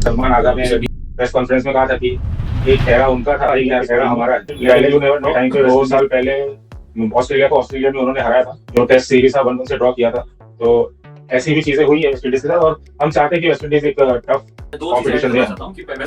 सलमान आगा ने press conference में कहा था कि एक चेहरा उनका था, एक चेहरा हमारा है। पहले जो टाइम पे 2 साल पहले ऑस्ट्रेलिया को ऑस्ट्रेलिया में उन्होंने हराया था, जो टेस्ट सीरीज था 1-1 से ड्रॉ किया था। तो ऐसी भी चीजें हुई है वेस्ट इंडीज के साथ, और हम चाहते हैं कि वेस्ट इंडीज एक टफ कॉम्पिटिशन दे।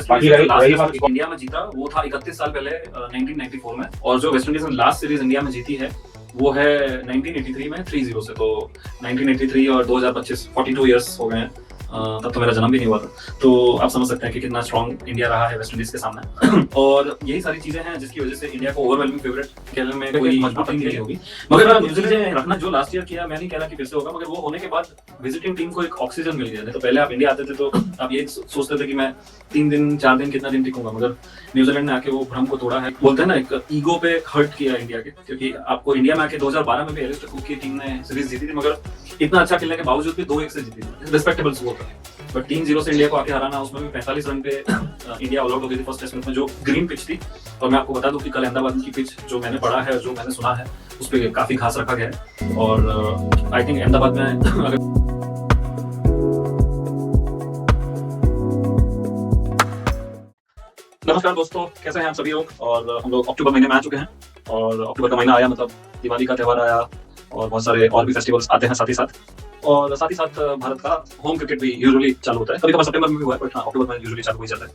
बाकी रही बात इंडिया में जीता वो था 31 साल पहले 1994 में, और जो वेस्ट इंडीज ने लास्ट सीरीज इंडिया में जीती है वो है 1983 में 3-0 से। तो 1983 और 2025 42 इयर्स हो गए हैं, तब तो मेरा जन्म भी नहीं हुआ था। तो आप समझ सकते हैं कि कितना स्ट्रॉन्ग इंडिया रहा है वेस्ट इंडीज के सामने। और यही सारी चीजें हैं जिसकी वजह से इंडिया को ओवरवेलमिंग फेवरेट खेलने में कोई मजबूती नहीं होगी। मगर न्यूजीलैंड रखना जो लास्ट ईयर किया, मैं नहीं कह रहा कि फिर से होगा, मगर वो होने के बाद विजिटिंग टीम को एक ऑक्सीजन मिल गया। तो पहले आप इंडिया आते थे तो आप ये सोचते थे कि मैं 3 दिन 4 दिन कितना दिन टिकूंगा, मगर न्यूजीलैंड ने आके वो भ्रम को तोड़ा है। बोलते हैं ना, एक ईगो पे हर्ट किया इंडिया के, क्योंकि आपको इंडिया में आके 2012 में भी एलिस्टर कुक की टीम ने सीरीज जीती थी, मगर इतना अच्छा खेलने के बावजूद भी 2-1 से जीती थी, रिस्पेक्टेबल स्कोर था। बट 3-0 से इंडिया को आके हराना, उसमें भी 45 रन पे इंडिया ऑल आउट हो गई थी फर्स्ट टेस्ट में, जो ग्रीन पिच थी। और मैं आपको बता दूं कि कल अहमदाबाद की पिच जो मैंने पढ़ा है, जो मैंने सुना है, उस पर काफी घास रखा गया है। और आई थिंक अहमदाबाद में अगर नमस्कार दोस्तों, कैसे हैं आप सभी लोग। और हम लोग अक्टूबर महीने में आ चुके हैं, और अक्टूबर का महीना आया मतलब दिवाली का त्यौहार आया, और बहुत सारे और भी फेस्टिवल्स आते हैं साथ ही साथ। और साथ ही साथ भारत का होम क्रिकेट भी यूजुअली चालू होता है, कभी कभार सितंबर में भी हुआ है, बट हाँ, अक्टूबर में यूजुअली चालू हो ही जाता है।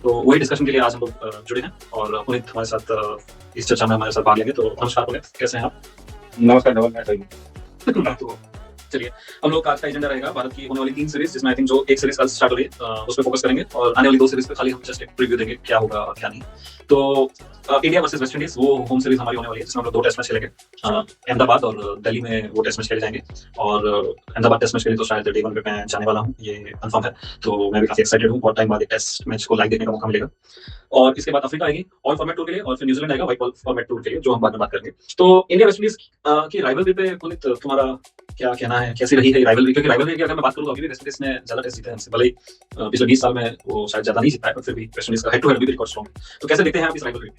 तो वही डिस्कशन के लिए आज हम लोग जुड़े हैं, और पुनीत हमारे साथ इस चर्चा में हमारे साथ भाग लेंगे। तो नमस्कार पुनीत, कैसे हैं आप? नमस्कार डबल मैं सही। तो चलिए, हम लोग का आज का एजेंडा रहेगा भारत की होने वाली 3 सीरीज, जिसमें आई थिंक जो एक सीरीज कल स्टार्ट हो रही है उस पर फोकस करेंगे, और आने वाली 2 सीरीज पे खाली हम जस्ट एक प्रीव्यू देंगे क्या होगा और क्या नहीं। तो इंडिया वर्सेस वेस्ट इंडीज वो होम सीरीज हमारी होने वाली है, जिसमें हम लोग 2 टेस्ट मैच खेलेंगे, अहमदाबाद और दिल्ली में वो टेस्ट मैच खेले जाएंगे। और अहमदाबाद टेस्ट मैच के लिए तो शायद डे 1 पे मैं जाने वाला हूँ, ये कंफर्म है। तो मैं भी काफी एक्साइटेड हूँ, बहुत टाइम बाद एक टेस्ट मैच को लाइव देखने का मौका मिलेगा। और इसके बाद अफ्रीका आएगी ऑल फॉर्मेट टूर के लिए, और फिर न्यूजीलैंड आएगा व्हाइट बॉल फॉर्मेट टूर के लिए, जो हम बाद में बात करेंगे। तो इंडिया वेस्ट इंडीज की राइवलरी पे पुनीत तुम्हारा क्या कहना है, कैसी रही है राइवलरी? क्योंकि राइवलरी की अगर मैं बात करूं तो अभी भी वेस्ट इंडीज ने ज्यादा टेस्ट जीते हैं हमसे, भले ही पिछले 20 साल में वो शायद ज्यादा नहीं जीता है, पर फिर भी वेस्ट इंडीज का हेड टू हेड भी रिकॉर्ड स्ट्रॉन्ग। तो कैसे देखते हैं आप इस राइवलरी?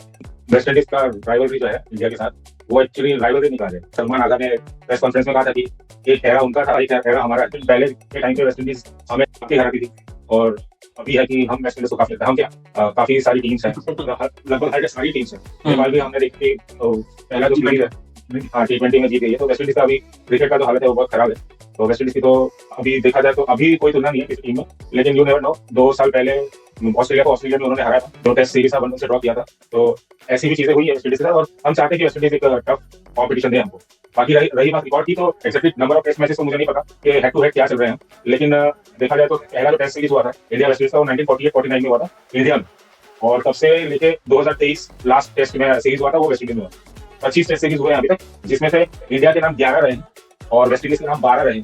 वेस्ट इंडीज का राइवलरी जो है इंडिया के साथ, वो एक्चुअली राइवलरी नहीं कहा जाए। सलमान आगा ने प्रेस कॉन्फ्रेंस में कहा था कि एक चेहरा उनका था, एक चेहरा हमारा है। पहले के टाइम पे वेस्ट इंडीज हमें काफी हराती थी, और अभी है कि हम वेस्ट इंडीज को काफी हम क्या काफी सारी टीम्स हैं, लगभग हर सारी टीम्स हैं। नेपाल भी हमने देखी, पहला जो सीरीज है T20 में जीत गई है। तो वेस्ट इंडीज का अभी क्रिकेट का जो हालत है वो बहुत खराब है। तो वेस्ट इंडीज की तो अभी देखा जाए तो अभी कोई तुलना नहीं है किसी टीम में, लेकिन यू नेवर नो, 2 साल पहले ऑस्ट्रेलिया को ऑस्ट्रेलिया में उन्होंने हराया था, जो टेस्ट सीरीज था 1-1 से ड्रॉ किया था। तो ऐसी भी चीजें हुई है वेस्ट इंडीज के साथ, और हम चाहते हैं कि वेस्ट इंडीज एक टफ कॉम्पिटिशन दे हमको। बाकी रही बात रिकॉर्ड की, तो exactly number of test matches तो मुझे नहीं पता कि हेड टू हेड क्या चल रहे हैं, लेकिन देखा जाए तो पहला जो टेस्ट सीरीज हुआ था इंडिया वेस्ट इंडीज का, वो 1948-49 में हुआ था इंडिया में, और तब से लेके 2023 लास्ट टेस्ट में सीरीज हुआ था, वो वेस्ट इंडीज में हुआ। 25 टेस्ट सीरीज हुए हैं अभी तक, जिसमें से इंडिया के नाम 11 रहे हैं और वेस्ट इंडीज के नाम 12 रहे हैं।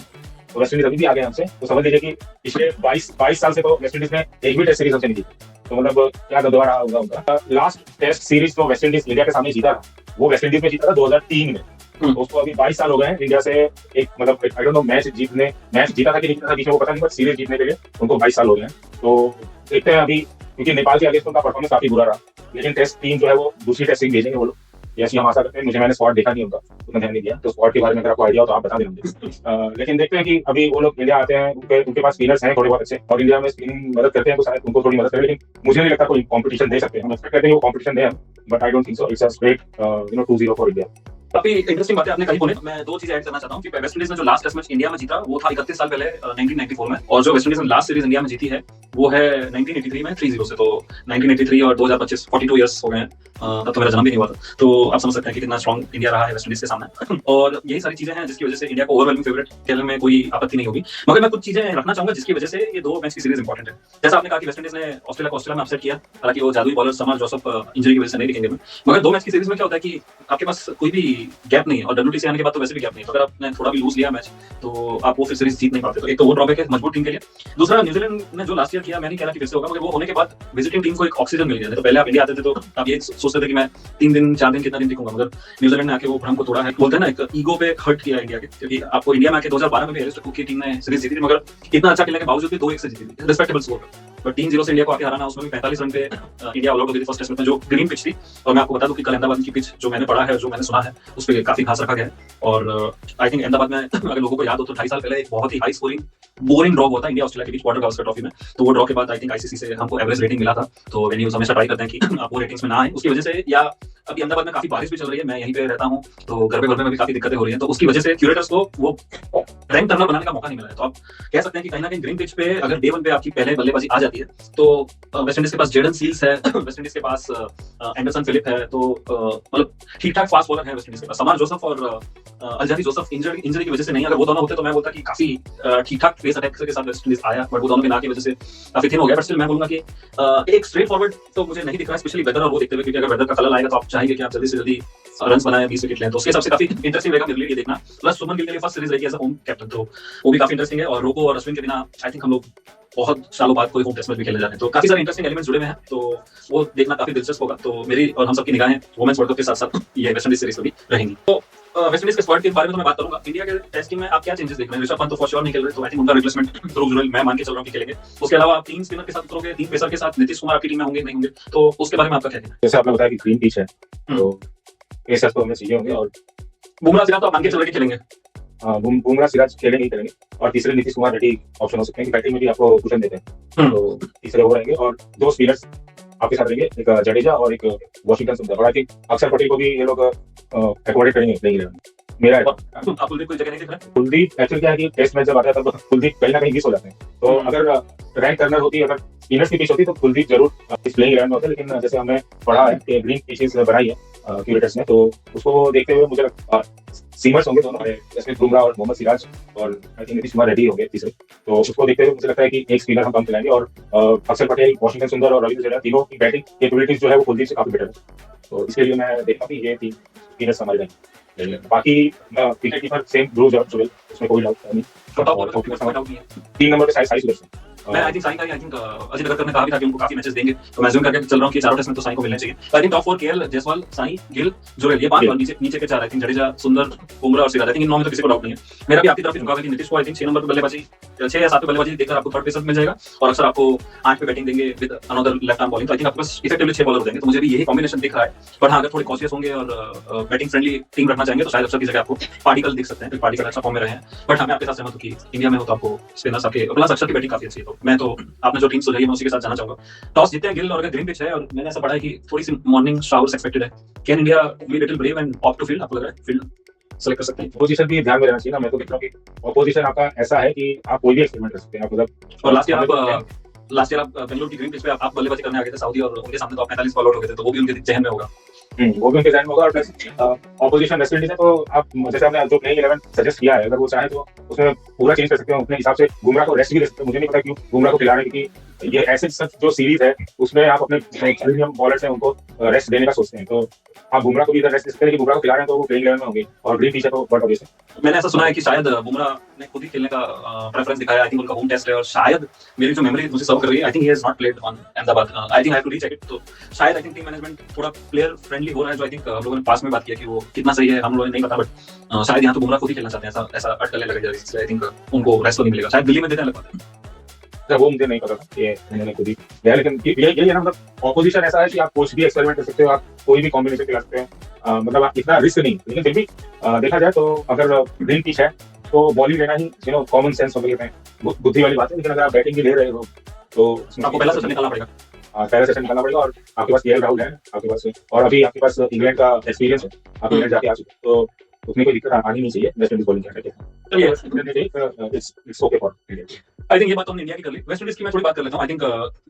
तो वेस्ट इंडीज अभी भी आगे हमसे, तो समझ लीजिए कि पिछले 22 साल से तो वेस्ट इंडीज ने एक भी टेस्ट सीरीज हमसे नहीं जीती। तो मतलब क्या दबदबा रहा होगा उनका। लास्ट टेस्ट सीरीज तो वेस्ट इंडीज इंडिया के सामने जीता था, वो वेस्ट इंडीज में जीता था 2003 में। तो उसको अभी 22 साल हो गए हैं इंडिया से एक मतलब आई डोंट नो मैच जीता था कि नहीं जीता था बीच में, वो पता नहीं, बट सीरीज जीतने के लिए उनको 22 साल हो गए हैं। तो देखते हैं अभी, क्योंकि नेपाल के अगेंस्ट उनका परफॉर्मेंस काफी बुरा रहा, लेकिन टेस्ट टीम जो है वो दूसरी टेस्ट सीरीज भेजेंगे वो लोग, ऐसी हम आशा करते हैं। मैंने स्क्वाड देखा नहीं उनका, उतना ध्यान नहीं दिया, तो स्क्वाड के बारे में अगर आपको आइडिया हो तो आप बता दें मुझे। लेकिन देखते हैं कि अभी वो लोग इंडिया आते हैं, उनके पास स्पिनर्स हैं थोड़े बहुत अच्छे, और इंडिया में स्पिनिंग मदद करते हैं, तो शायद उनको थोड़ी मदद करें, लेकिन मुझे नहीं लगता कोई कॉम्पिटिशन दे सकते हैं। हम एक्सपेक्ट करते हैं वो competition they, but I don't think so. It's a straight 2-0 for India. काफी इंटरेस्टिंग बातें आपने कही पुनीत। मैं 2 चीजें ऐड करना चाहता हूँ कि वेस्ट इंडीज ने जो लास्ट टेस्ट मैच इंडिया में जीता वो था 31 साल पहले 1994 में, और जो वेस्ट इंडीज ने लास्ट सीरीज इंडिया में जीती है वो है 1983 में 3-0 से। तो 1983 और 2025 42 इयर्स हो गए हैं, तब तो मेरा जन्म भी नहीं हुआ था। तो आप समझ सकते हैं कि कितना स्ट्रॉन्ग इंडिया रहा है वेस्ट इंडीज के सामने। और यही सारी चीजें हैं जिसकी वजह से इंडिया को ओवरवेलमिंग फेवरेट खेलने में कोई आपत्ति नहीं होगी। मगर मैं कुछ चीजें रखना चाहूंगा जिसकी वजह से ये 2 मैच की सीरीज इंपॉर्टेंट है। जैसा आपने कहा कि वेस्ट इंडीज ने ऑस्ट्रेलिया को ऑस्ट्रेलिया में अपसेट किया, हालांकि वो जादुई बॉलर समर जोसेफ इंजरी की वजह से नहीं दिखेंगे, मगर 2 मैच की सीरीज में क्या होता है कि आपके पास कोई भी गैप नहीं है, और WTC आने के बाद तो वैसे भी गैप नहीं है। तो अगर आपने थोड़ा भी लूज लिया मैच तो आप वो फिर सीरीज जीत नहीं पाते। तो एक तो वो ड्रॉबैक है मजबूत टीम के लिए। दूसरा, न्यूजीलैंड ने जो लास्ट ईयर किया, मैं नहीं कह रहा कि फिर से होगा, मगर वो होने के बाद विजिटिंग टीम को एक ऑक्सीजन मिल गया। तो पहले आप इंडिया आते थे तो आप ये सोचते थे कि मैं 3 दिन 4 दिन कितना दिन टिकूंगा, मगर न्यूजीलैंड ने आके वो भ्रम को तोड़ा है। बोलते हैं ना, एक ईगो पे हर्ट किया इंडिया के, क्योंकि आपको इंडिया में आके 2012 में भी एलिस्टर कुक की टीम ने सीरीज जीती थी, मगर इतना अच्छा खेलने के बावजूद भी 2-1 से जीती थी, रिस्पेक्टेबल स्कोर। बट 3-0 से इंडिया को आके हराना, उसमें भी 45 रन पे इंडिया ऑल आउट हो गई थी फर्स्ट टेस्ट में, जो ग्रीन पिच थी। और मैं आपको बता दूं कि कल अहमदाबाद की पिच जो मैंने पढ़ा है, जो मैंने सुना है, उस पर काफी घास रखा गया है। और आई थिंक अहमदाबाद में अगर लोगों को याद हो तो 2.5 साल पहले एक बहुत ही हाई स्कोरिंग बोरिंग ड्रॉ हुआ था इंडिया ऑस्ट्रेलिया के बीच वाटर गावस्कर ट्रॉफी में। तो वो ड्रॉ के बाद आई थिंक आईसीसी से हमको एवरेज रेटिंग मिला था। तो वेन्यूज हमेशा ट्राई करते हैं कि आप वो रेटिंग्स में ना आए, उसकी वजह से। या अभी अहमदाबाद में काफी बारिश भी चल रही है, मैं यहीं पे रहता हूँ, तो घर पे में भी काफी दिक्कतें हो रही हैं, तो उसकी वजह से क्यूरेटर्स को वो रैंक टर्नर बनाने का मौका नहीं मिला है। तो आप कह सकते हैं कि कहीं ना कहीं ग्रीन पिच पे अगर डे 1 पे आपकी पहले बल्लेबाजी आ जाती है, तो वेस्ट इंडीज के पास जेडन सील्स है, वेस्ट इंडीज के पास एंडरसन फिलिप है, तो मतलब ठीक ठाक फास्ट बॉलर है वेस्ट इंडीज के पास। समार जोसेफ और अल्जारी जोसेफ इंजरी की वजह से नहीं, अगर वो दोनों होते तो मैं बोलता कि काफी ठीक ठाक पेस अटैक के साथ वेस्ट इंडीज आया, बट वो दोनों के ना की वजह से काफी थिन हो गया। बट स्टिल मैं बोलूंगा कि एक स्ट्रेट फॉरवर्ड तो मुझे नहीं दिख रहा है, स्पेशली वेदर और वो देखते हुए, क्योंकि अगर वेदर का कलर आएगा तो आप चाहेंगे कि आप जल्दी से जल्दी रन बनाए, 20 विकेट लें, तो उसके हिसाब से काफी इंटरेस्टिंग रहेगा मेरे लिए ये देखना। प्लस सुमन गिल के लिए फर्स्ट सीरीज रहेगी एज अ होम कैप्टन, तो वो भी काफी इंटरेस्टिंग है। और रोको और अश्विन के बिना आई थिंक हम लोग बहुत सालों बाद कोई होम टेस्ट मैच भी खेलने जा रहे हैं, तो काफी सारे इंटरेस्टिंग एलिमेंट्स जुड़े हुए हैं, तो वो देखना काफी दिलचस्प होगा। तो मेरी और हम सबकी निगाहें वुमेन्स वर्ल्ड कप के साथ साथ ये वेस्ट इंडीज सीरीज में भी रहेंगी। तो वेस्ट इंडीज के स्क्वाड के बारे में तो मैं बात करूंगा। इंडिया के टेस्ट टीम में आप क्या चेंजेस देख रहे हैं? ऋषभ पंत तो फॉर श्योर नहीं खेल रहे, तो आई थिंक उनका रिप्लेसमेंट ध्रुव जुरैल मैं मान के चल रहा हूं कि खेलेंगे। उसके अलावा आप 3 स्पिनर के साथ उतरोगे, 3 पेसर के साथ, नीतीश कुमार आपकी टीम में होंगे नहीं होंगे, तो उसके बारे में आपका क्या कहना है? जैसे आपने बताया कि ग्रीन पिच है, तो पेसर्स तो हमें चाहिए होंगे, और बुमराह सिराज तो आप मान के चल रहे कि खेलेंगे? बुमराह सिराज खेलेंगे ही खेलेंगे, और तीसरे नीतीश कुमार रेड्डी ऑप्शन हो सकते हैं कि बैटिंग में भी आपको कुशन देते हैं, तो तीसरे वो रहेंगे। और 2 स्पिनर्स आपके साथ रहेंगे, एक जडेजा और एक वॉशिंगटन सुंदर। और आई थिंक अक्षर पटेल को भी ये लोग एकोमोडेट करेंगे, नहीं रहेंगे मेरा। आप कुलदीप कोई जगह नहीं दिख रहा है? कुलदीप एक्चुअली क्या है कि टेस्ट मैच जब आता है तब कुलदीप कहीं ना कहीं मिस हो जाते हैं, तो अगर रैंक टर्नर होती, अगर स्पिनर्स की पिच होती तो कुलदीप जरूर इस प्लेइंग इलेवन में होते। लेकिन जैसे हमने पढ़ा है कि ग्रीन पिचेस बनाई है क्यूरेटर्स ने, तो उसको देखते हुए मुझे सीमर्स होंगे दोनों, जैसे बुमराह और मोहम्मद सिराज, और आई थिंक नीतीश कुमार रेड्डी होंगे तीसरे। तो उसको देखते हुए मुझे लगता है कि एक स्पिनर हम कम खिलाएंगे, और अक्षर पटेल, वॉशिंगटन सुंदर और रविंद्र जडेजा तीनों की बैटिंग कैपेबिलिटीज जो है वो कुलदीप से काफी बेटर है। तो इसके लिए मैं देखता हूँ कि ये 3 स्पिनर्स हमारे रहेंगे। बाकी विकेट कीपर सेम ध्रुव जुरैल, उसमें कोई डाउट नहीं। 3 नंबर पे साई सुदर्शन। मैं आई थिंक साई का आई थिंक अजय नगरकर ने कहा भी था कि उनको काफी मैचेस देंगे, तो मैं ज़ूम करके चल रहा हूं कि चारों टेस्ट में तो साई को मिलने चाहिए। I think top 4 KL, Jaiswal, Sai, Gill, Jurel, ये 5, और नीचे के 4 आई थिंक जडेजा, सुंदर, बुमराह और सिराज। आई थिंक इन 9 में तो किसी को डाउट नहीं है। मेरा भी आपकी तरफ झुकाव है कि नीतीश को आई थिंक 6 नंबर पे बल्लेबाजी, 6 या 7 पे बल्लेबाजी देखकर आपको थर्ड पेसर मिल जाएगा, और अक्सर आपको 8 पे बैटिंग देंगे with another left arm bowling. तो आई थिंक आपके पास इफेक्टिवली 6 बॉलर हो जाएंगे, तो मुझे भी यही कॉम्बिनेशन दिख रहा है। बट हाँ, अगर थोड़े कॉशियस होंगे और बैटिंग फ्रेंडली टीम रखना चाहेंगे तो शायद अक्सर की जगह आपको पार्टिकल दिख सकते हैं, पार्टिकल अच्छा फॉर्म में रहे हैं। बट हमें आपके साथ सहमत हूं कि इंडिया में हो तो आपको स्पिनर्स आपके प्लस अक्सर की बैटिंग काफी अच्छी है। तो मैं तो आपने जो टीम सुझाई है मैं उसी के साथ जाना चाहूंगा। टॉस जीते हैं गिल, और अगर ग्रीन पिच है और मैंने ऐसा पढ़ा है कि थोड़ी सी मॉर्निंग शावर्स एक्सपेक्टेड है, can India be little brave and opt to field? आपको लग रहा है फील्ड सेलेक्ट कर सकते हैं? पोजीशन भी ध्यान में रहना चाहिए ना। मैं तो देख रहा हूँ कि ऑपोजिशन आपका ऐसा है कि आप कोई भी एक्सपेरिमेंट कर सकते हैं, आप मतलब। और लास्ट ईयर आप बेंगलुरु की ग्रीन पिच पे आप बल्लेबाजी करने आ गए थे सऊदी, और उनके सामने तो आप 45 बॉल आउट हो गए थे, तो वो भी उनके जहन में होगा। वो भी उनके जहन में होगा। और प्लस ऑपोजिशन वेस्ट इंडीज है, तो आप जैसे आपने जो प्लेइंग 11 सजेस्ट किया है, अगर वो चाहे तो उसमें पूरा चेंज कर सकते हो अपने हिसाब से। बुमराह को रेस्ट भी दे सकते हैं, मुझे नहीं पता क्यों बुमराह को खिला रहे हैं, क्योंकि ये ऐसे जो सीरीज है उसमें आप अपने प्रीमियम बॉलर्स हैं उनको रेस्ट देने का सोचते हैं, तो आप बुमराह को भी इधर रेस्ट दे सकते हैं कि बुमराह को खिला रहे हैं तो वो प्लेइंग 11 में होंगे। और ग्रीन पिच है तो बट ऑब्वियस है। मैंने ऐसा सुना है कि शायद बुमराह ने खुद ही खेलने का प्रेफरेंस दिखाया, आई थिंक उनका होम टेस्ट है, और शायद मेरी जो मेमोरी मुझे सर्व कर रही है, I think he has not played on Ahmedabad. I think I have to recheck it. तो शायद आई थिंक टीम मैनेजमेंट थोड़ा प्लेयर फ्रेंडली हो रहा है, जो आई थिंक हम लोगों ने पास में बात किया कि वो कितना सही है हम लोगों ने नहीं पता, बट शायद यहाँ तो बुमराह खुद ही खेलना चाहते हैं, ऐसा अटकलें लग रही है। आई थिंक उनको रेस्ट तो नहीं मिलेगा, शायद दिल्ली में देने लगा। वो मुझे नहीं पता था, ये उन्होंने खुद ही किया। लेकिन यही है ना, मतलब ऑपोजिशन ऐसा है कि आप कुछ भी एक्सपेरिमेंट कर सकते हो, आप कोई भी कॉम्बिनेशन खिला सकते हो, मतलब आप इतना रिस्क नहीं। लेकिन फिर भी देखा जाए तो अगर ग्रीन पिच है तो बॉलिंग लेना ही कॉमन सेंस हो गया है, बुद्धि वाली बात है। लेकिन अगर आप बैटिंग भी ले रहे हो तो आपको पहला सेशन निकालना पड़ेगा, पहला सेशन निकालना पड़ेगा। और आपके पास केएल राहुल है आपके पास, और अभी आपके पास इंग्लैंड का एक्सपीरियंस है, आप इंग्लैंड जाके आ चुके, तो उसमें कोई दिक्कत आनी नहीं चाहिए वेस्ट इंडीज बॉलिंग करके। It's okay for India. I think ये बात तो हमने इंडिया की कर ली। वेस्ट इंडीज की मैं थोड़ी बात कर लेता हूँ। आई थिंक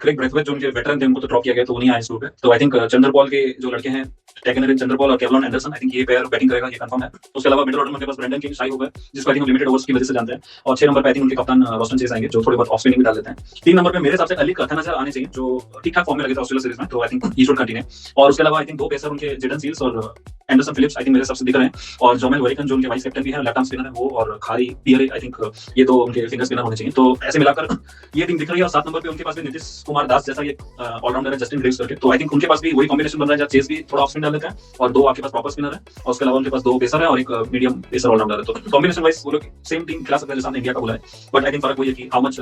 क्रेग ब्रेथवेट जो उनके वेटरन थे उनको तो ड्रॉप किया गया, तो उन्हीं आए इस ग्रुप में। तो आई थिंक चंद्रपॉल के जो लड़के हैं, टेकनर चंद्रपॉल और केवलॉन एंडरसन, आई थिंक ये पेयर बैटिंग करेगा, ये कंफर्म है। उसके अलावा मिडिल ऑर्डर में उनके पास ब्रेंडन किंग, शाई होगा, जिसको आई थिंक लिमिटेड ओवर्स की वजह से जानते हैं। और 6 नंबर पे आई थिंक उनके कप्तान रोस्टन चेस आएंगे, जो थोड़ी बहुत ऑफ स्पिनिंग भी डाल देते हैं। 3 नंबर पे मेरे हिसाब से अली कथनजर आने चाहिए, जो ठीक ठाक फॉर्म में लगे थे ऑस्ट्रेलिया सीरीज में, तो I think he should continue. और उसके अलावा आई थिंक 2 पेसर उनके जेडन सील्स और एंडरसन फिलिप्स आई थिंक मेरे सबसे दिख रहे हैं, और जोमेल वेरिकन जो उनके वाइस कैप्टन भी है, लेफ्ट आर्म स्पिनर है वो, और खारी पियरे आई थिंक ये दो उनके फिंगर स्पिनर होने चाहिए। तो ऐसे मिलाकर ये टीम दिख रही है। और 7 नंबर पे उनके पास भी नीतीश कुमार दास जैसा ये ऑलराउंडर है, जस्टिन ग्रेव्स करके। तो आई थिंक उनके पास भी वही कॉम्बिनेशन बन रहा है जहाँ चेस भी थोड़ा ऑफ स्पिन डाल देता है और 2 आपके पास प्रॉपर स्पिनर है, और उसके अलावा उनके पास 2 पेसर है और एक मीडियम पेसर ऑलराउंडर है। तो कॉम्बिनेशन वाइज वो लोग सेम टीम खिला सकते हैं जो सामने इंडिया का बोला है। बट आई थिंक फर्क वही है कि how much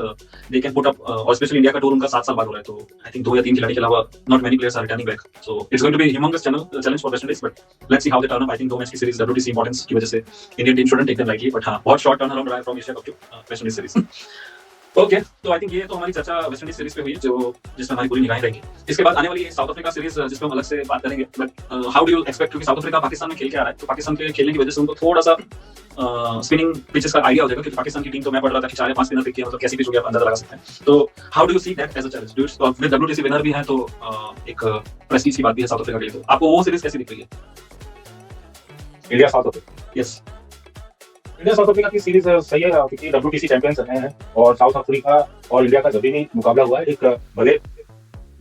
they can put up, और स्पेशली इंडिया का टूर उनका 7 साल बाद हो रहा है। तो आई थिंक 2 या 3 खिलाड़ी के अलावा not many players are returning back, so it's going to be humongous challenge for West Indies. But let's see how they turn up. I think 2 match की सीरीज WTC इंपॉर्टेंस की वजह से Indian team shouldn't take them lightly, but हां बहुत short turn around रहा है from Asia cup to West Indies series. Okay, तो I think ये तो हमारी चर्चा वेस्ट इंडीज सीरीज पे हुई जो जिसमें हमारी पूरी निगाहें रहेंगी। इसके बाद आने वाली साउथ अफ्रीका सीरीज जिसमें हम अलग से बात करेंगे। But how do you expect, क्योंकि साउथ अफ्रीका पाकिस्तान में खेल के आ रहा है, तो पाकिस्तान के खेलने की वजह से उनको थोड़ा सा स्पिनिंग पिचेस का आइडिया हो जाएगा, क्योंकि पाकिस्तान की टीम तो मैं पढ़ रहा था कि 4 या 5 स्पिनर पिक किया, मतलब कैसी पिच होगी आप अंदाजा लगा सकते हैं। तो how do you see that as a challenge? Do you with WTC winner भी है तो एक प्रेस्टीज की बात भी है साउथ अफ्रीका के लिए। तो आपको वो सीरीज कैसी दिख रही है? India South Africa, yes, India South Africa की सीरीज सही है क्योंकि WTC चैंपियंस रहे हैं और साउथ अफ्रीका और इंडिया का जब भी मुकाबला हुआ है, एक भले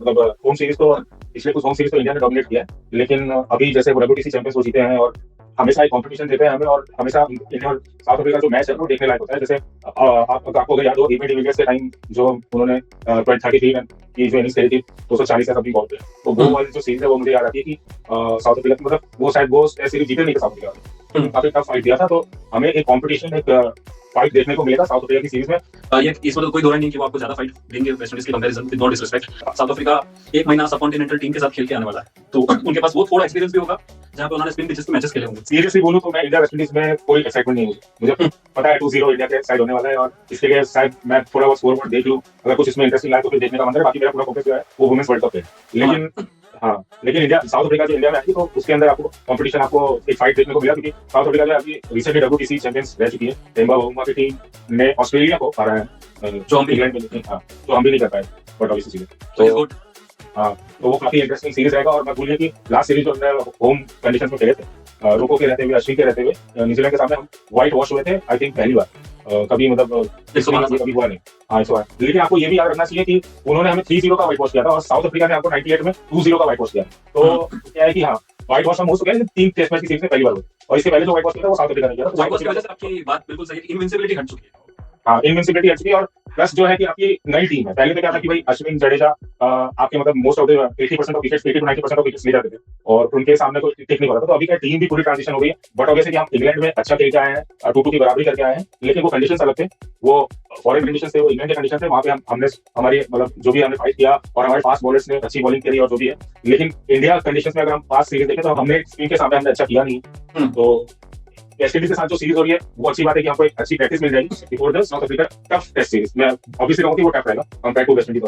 मतलब होम सीरीज तो पिछले कुछ होम सीरीज तो इंडिया ने डोमिनेट किया है, लेकिन अभी जैसे वो WTC चैंपियंस वो जीते हैं और हमेशा एक कंपटीशन देते हैं हमें, और हमेशा इंडिया और साउथ अफ्रीका जो मैच है वो देखने लायक होता है। जैसे आपको अगर याद हो एबी डिविलियर्स के टाइम जो उन्होंने 33 रन की जो इनिंग्स खेली थी 240 या समथिंग बॉल पे, तो वो वाली जो सीरीज है वो मुझे याद आती है कि साउथ अफ्रीका मतलब वो शायद वो सीरीज जीते नहीं थे साउथ अफ्रीका, काफी टफ फाइट दिया था। तो हमें एक कंपटीशन, एक फाइट देखने को मिलेगा साउथ अफ्रीका की सीरीज में। ये इसमें तो कोई दो राय नहीं कि वो आपको ज्यादा फाइट देंगे वेस्ट इंडीज के comparison, with no disrespect. South Africa 1 महीना सबकॉन्टिनेंटल टीम के साथ खेल के आने वाला है, तो उनके पास वो थोड़ा एक्सपीरियंस भी होगा जहां पे उन्होंने स्पिन पिचेस पे मैचेस खेले होंगे। सीरियसली बोलूं तो मैं इंडिया वेस्ट इंडीज में कोई एक्साइटमेंट नहीं मुझे पता है 2-0 इंडिया के साइड होने वाला है, और इसके लिए शायद मैं थोड़ा बहुत स्कोर बोर्ड देख लूं, अगर कुछ इसमें इंटरेस्टिंग लगे तो फिर देखने का मन है। बाकी मेरा पूरा फोकस जो है वो वुमेन्स वर्ल्ड कप है। लेकिन लेकिन इंडिया साउथ अफ्रीका जो इंडिया में आएगी तो उसके अंदर आपको कंपटीशन, आपको एक फाइट देखने को मिला, क्योंकि साउथ अफ्रीका जो अभी रिसेंटली WTC चैंपियंस रह चुकी है। टेम्बा बाउमा की टीम ने ऑस्ट्रेलिया को हराया है, जो हम इंग्लैंड में तो हम भी नहीं कर पाए बट ऑब्वियसली चीजें। तो वो काफी इंटरेस्टिंग सीरीज रहेगा। और मैं भूलिए कि लास्ट सीरीज जो हमने होम कंडीशन में खेले थे, रोको के रहते हुए, अश्विन के रहते हुए, न्यूजीलैंड के सामने हम व्हाइट वॉश हुए थे आई थिंक पहली बार, कभी मतलब कभी हुआ नहीं। हाँ, इस बार। लेकिन आपको ये भी याद रखना चाहिए कि उन्होंने हमें 3-0 का व्हाइट वॉश किया था और साउथ अफ्रीका ने आपको 98 में 2-0 का व्हाइट वॉश किया। तो क्या है कि हाँ, व्हाइट वॉश हम हो चुके हैं, 3 टेस्ट मैच की सीरीज में पहली बार हुई, और इसके पहले जो व्हाइट वॉश किया था वो साउथ अफ्रीका ने किया था। व्हाइट वॉश की वजह से आपकी बात बिल्कुल सही है, इनविंसिबिलिटी हट चुकी है। हाँ, इनविंसिबिलिटी हट चुकी है, और प्लस जो है कि आपकी नई टीम है। पहले तो क्या था कि भाई अश्विन, जडेजा आपके मतलब most of the 80% of wickets, 80 to 90% of wickets ले जाते थे और उनके सामने कोई टिक नहीं हो रहा था। तो अभी क्या टीम भी पूरी ट्रांजिशन हो गई है। बट ऑब्वियसली कि हम इंग्लैंड में अच्छा खेल के आए हैं, 2-2 की बराबरी करके आए हैं, लेकिन वो कंडीशंस अलग थे, वो फॉरेन कंडीशन थे, वो इंग्लैंड के कंडीशन थे। वहाँ पे हमने हमारी मतलब जो भी हमने फाइट किया और हमारे फास्ट बॉलर्स ने अच्छी बॉलिंग करी और जो भी है। लेकिन इंडिया कंडीशन में अगर हम फास्ट सीरीज देखें तो हमने स्पिन के सामने हमने अच्छा किया नहीं। तो वेस्ट इंडीज के साथ जो सीरीज हो रही है वो अच्छी बात है कि हमको एक अच्छी प्रैक्टिस मिल जाएगी before the South Africa tough test series. मैं ऑब्वियसली कहूंगा कि वो टफ रहेगा कंपेयर टू वेस्ट इंडीज।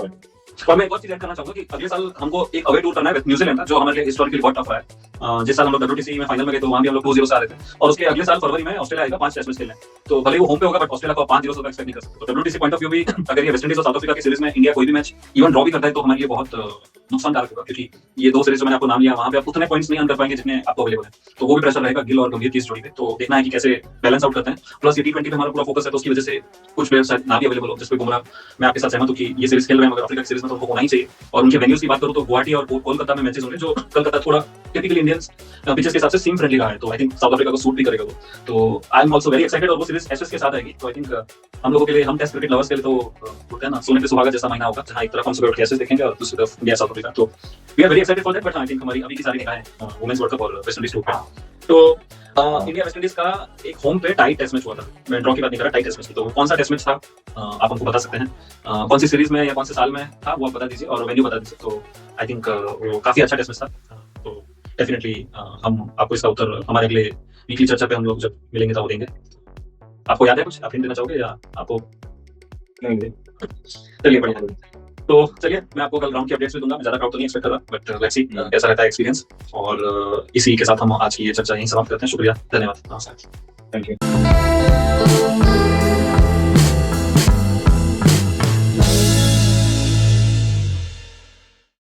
और मैं एक और चीज ऐड करना चाहूंगा कि अगले साल हमको एक अवे टूर करना है न्यूजीलैंड का, जो हमारे लिए हिस्टोरिकली बहुत टफ है। जिस साल हम लोग WTC में फाइनल में गए तो वहां भी हम लोग 2-0 से आ रहे थे, और उसके अगले साल फरवरी में ऑस्ट्रेलिया आएगा 5 टेस्ट मैच खेलने। तो भले वो होम पे होगा बट ऑस्ट्रेलिया को 5-0 से एक्सपेक्ट नहीं कर सकते। तो WTC पॉइंट ऑफ व्यू भी अगर ये वेस्ट इंडीज और साउथ अफ्रीका की सीरीज में इंडिया कोई भी मैच इवन ड्रॉ भी करता है तो हमारे लिए बहुत नुकसानदायक होगा, क्योंकि ये 2 सीरीज जो मैंने आपको नाम लिया वहां पे आप उतने पॉइंट्स नहीं अर्न कर पाएंगे जितने आपको अवेलेबल है। तो वो भी प्रेशर रहेगा गिल और गंभीर की जोड़ी पे। तो देखना है कि कैसे बैलेंस आउट करते हैं। प्लस ये T20 पे हमारा पूरा फोकस है, तो उसकी वजह से कुछ प्लेयर्स शायद ना भी अवेलेबल हो, जिसपे बुमराह, मैं आपके साथ सहमत हूं कि ये सीरीज खेल रहे हैं मगर अफ्रीका की सीरीज में तो उनको होना ही चाहिए। और उनके वेन्यूज की बात करूं तो गुवाहाटी और कोलकाता में मैचेस होंगे, जो कोलकाता थोड़ा टिपिकली इंडियंस पिचेस के हिसाब से सीम फ्रेंडली रहा है। तो आई थिंक साउथ अफ्रीका को सूट भी करेगा वो। तो I am also very excited, और वो सीरीज एसएस के साथ आएगी। तो आई थिंक हम लोगों के लिए, हम टेस्ट क्रिकेट लवर्स के लिए तो होता है ना सोने पे सुहागा जैसा महीना होगा, जहां एक तरफ हम सुबह उठ के एसएस देखेंगे और दूसरी तरफ इंडिया साउथ अफ्रीका। तो we are very excited for that. But I think हमारी अभी की सारी निगाहें वुमेन्स वर्ल्ड कप और वेस्ट इंडीज टूर पे। तो इंडिया वेस्ट इंडीज का एक होम पे टाइट टेस्ट मैच हुआ था। मैं ड्रॉ की बात नहीं कर रहा, टाइट टेस्ट मैच। तो कौन सा टेस्ट मैच था आप हमको बता सकते हैं? कौन सी सीरीज में या कौन से साल में था वो आप बता दीजिए, और वेन्यू बता दीजिए। तो आई थिंक वो काफी अच्छा टेस्ट मैच था। तो डेफिनेटली हम आपको इसका उत्तर हमारे अगले वीकली चर्चा पे हम लोग जब मिलेंगे तो वो देंगे। आपको याद है कुछ, आप हिंट देना चाहोगे या आपको नहीं? चलिए बढ़िया। तो चलिए मैं आपको कल ग्राउंड की अपडेट्स भी दूंगा। मैं ज्यादा क्राउड तो नहीं एक्सपेक्ट कर रहा, बट लेट्स सी कैसा रहता है एक्सपीरियंस। और इसी के साथ हम आज की ये चर्चा यहीं समाप्त करते हैं। शुक्रिया, धन्यवाद, नमस्कार, थैंक यू।